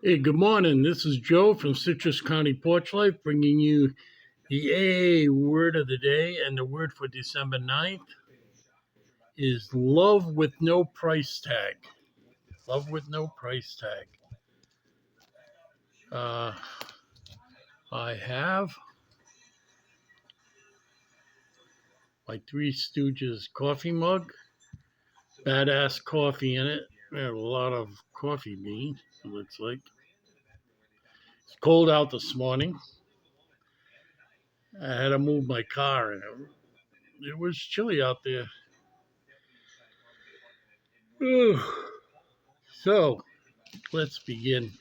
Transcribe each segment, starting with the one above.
Hey, good morning. This is Joe from Citrus County Porch Life bringing you the AA word of the day. And the word for December 9th is love with no price tag. Love with no price tag. Uh, I have my Three Stooges coffee mug, badass coffee in it. We have a lot of coffee beans, it looks like. It's cold out this morning. I had to move my car and it was chilly out there. So, let's begin.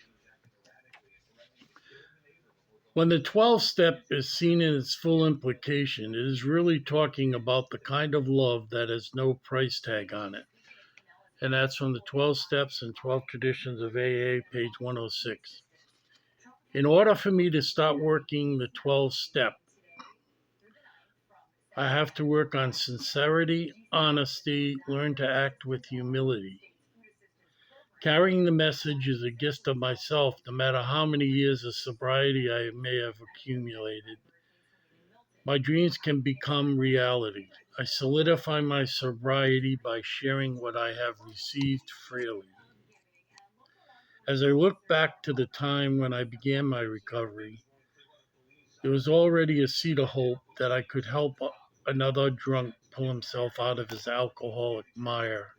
When the 12th step is seen in its full implication, it is really talking about the kind of love that has no price tag on it. And that's from the 12 Steps and 12 Traditions of AA, page 106. In order for me to start working the 12th step, I have to work on sincerity, honesty, learn to act with humility. Carrying the message is a gift of myself, no matter how many years of sobriety I may have accumulated. My dreams can become reality. I solidify my sobriety by sharing what I have received freely. As I look back to the time when I began my recovery, there was already a seed of hope that I could help another drunk pull himself out of his alcoholic mire.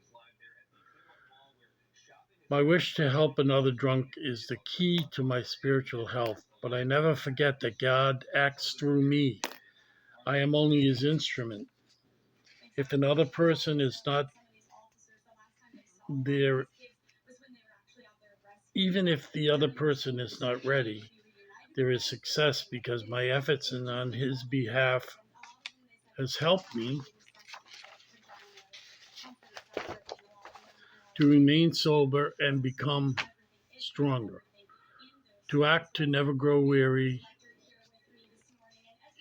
My wish to help another drunk is the key to my spiritual health, but I never forget that God acts through me. I am only his instrument. If another person is not there, even if the other person is not ready, there is success because my efforts and on his behalf has helped me to remain sober and become stronger. To act to never grow weary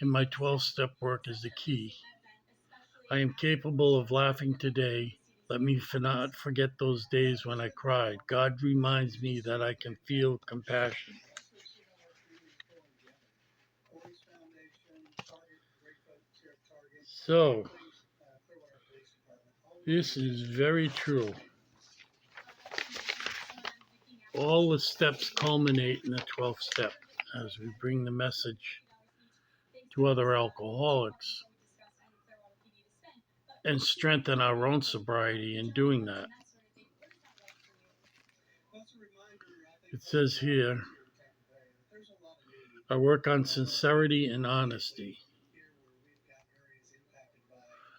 in my 12 step work is the key. I am capable of laughing today. Let me not forget those days when I cried. God reminds me that I can feel compassion. So, this is very true. All the steps culminate in the 12th step as we bring the message to other alcoholics and strengthen our own sobriety in doing that. It says here, I work on sincerity and honesty.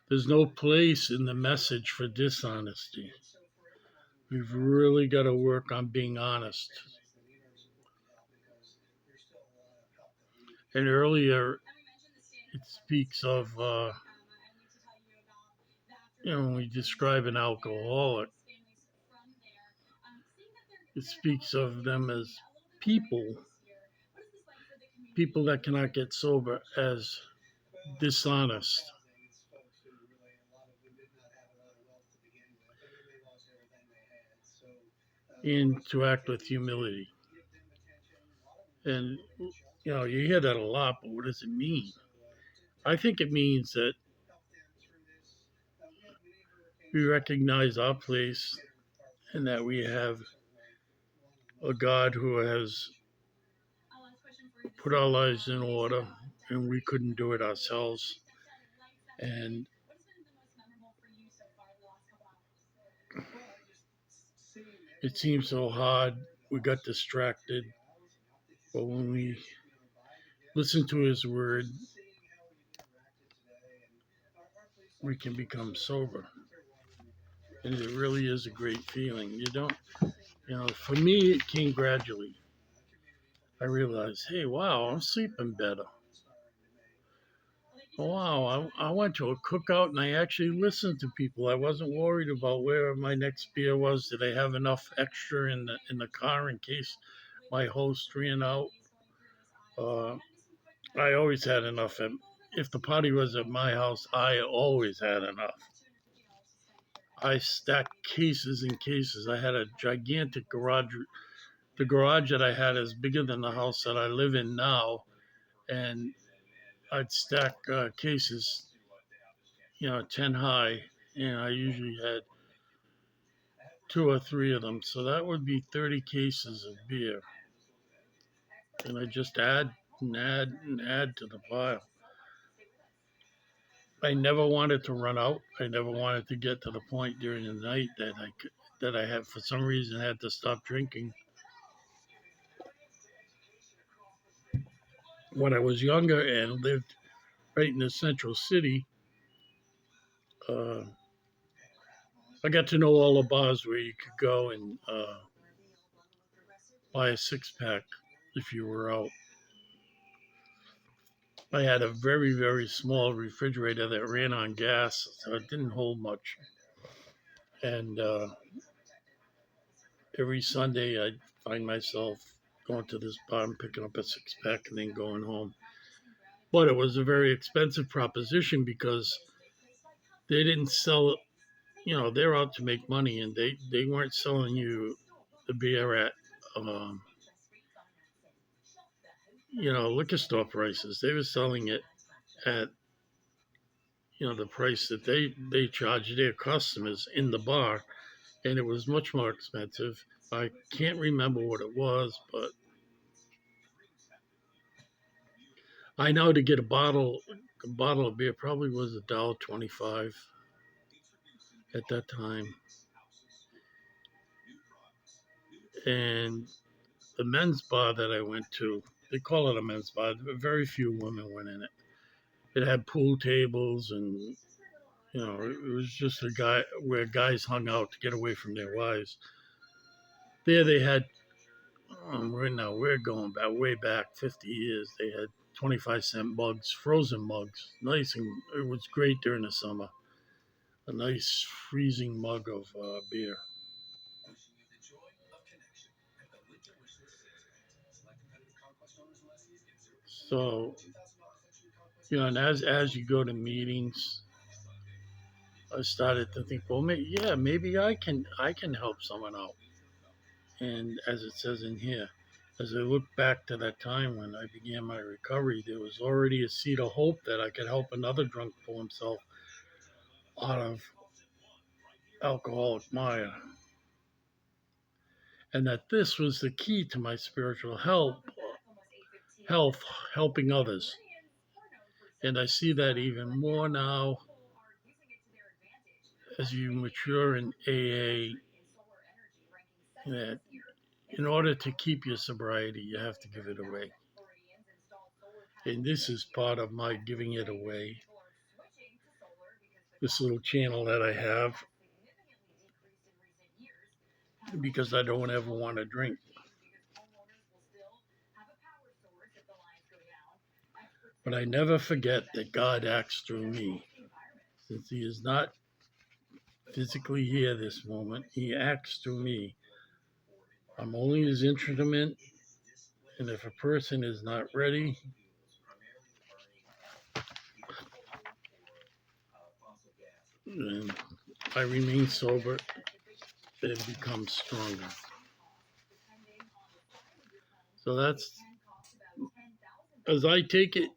There's no place in the message for dishonesty. We've really got to work on being honest. And earlier, it speaks of, when we describe an alcoholic, it speaks of them as people that cannot get sober as dishonest. And to act with humility. And, you hear that a lot, but what does it mean? I think it means that we recognize our place and that we have a God who has put our lives in order and we couldn't do it ourselves. And it seemed so hard. We got distracted. But when we listen to his word, we can become sober. And it really is a great feeling. For me, it came gradually. I realized, hey, wow, I'm sleeping better. Wow, I went to a cookout and I actually listened to people. I wasn't worried about where my next beer was. Did I have enough extra in the car in case my host ran out? I always had enough. If the party was at my house, I always had enough. I stacked cases and cases. I had a gigantic garage the garage that I had is bigger than the house that I live in now, and I'd stack cases, 10 high, and I usually had two or three of them. So that would be 30 cases of beer. And I just add and add and add to the pile. I never wanted to run out. I never wanted to get to the point during the night that I had, for some reason, had to stop drinking. When I was younger and lived right in the central city, uh, I got to know all the bars where you could go and buy a six pack if you were out. I had a very, very small refrigerator that ran on gas, so it didn't hold much. And every Sunday, I'd find myself going to this bar and picking up a six pack and then going home. But it was a very expensive proposition because they didn't sell, they're out to make money, and they weren't selling you the beer at, um, liquor store prices. They were selling it at, the price that they charge their customers in the bar, and it was much more expensive. I can't remember what it was, but I know to get a bottle of beer probably was $1.25 at that time. And the men's bar that I went to, they call it a men's bar. Very few women went in it. It had pool tables, and it was just a guy where guys hung out to get away from their wives. There they had, right now we're going back way back 50 years. They had 25-cent mugs, frozen mugs, nice, and it was great during the summer. A nice freezing mug of beer. So, and as you go to meetings, I started to think, well, maybe I can help someone out. And as it says in here, as I look back to that time when I began my recovery, there was already a seed of hope that I could help another drunk pull himself out of alcoholic mire, and that this was the key to my spiritual health, helping others. And I see that even more now as you mature in AA, that in order to keep your sobriety, you have to give it away. And this is part of my giving it away. This little channel that I have, because I don't ever want to drink. But I never forget that God acts through me. Since He is not physically here this moment, He acts through me. I'm only His instrument, and if a person is not ready, then I remain sober and become stronger. So that's, as I take it,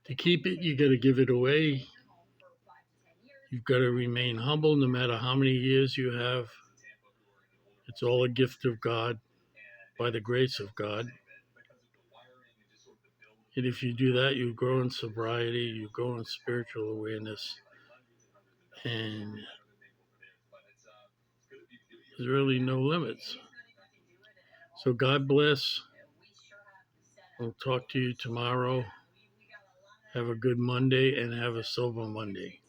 to keep it, you got to give it away. You've got to remain humble no matter how many years you have. It's all a gift of God, by the grace of God. And if you do that, you grow in sobriety, you grow in spiritual awareness, and there's really no limits. So God bless. I'll talk to you tomorrow. Have a good Monday and have a sober Monday.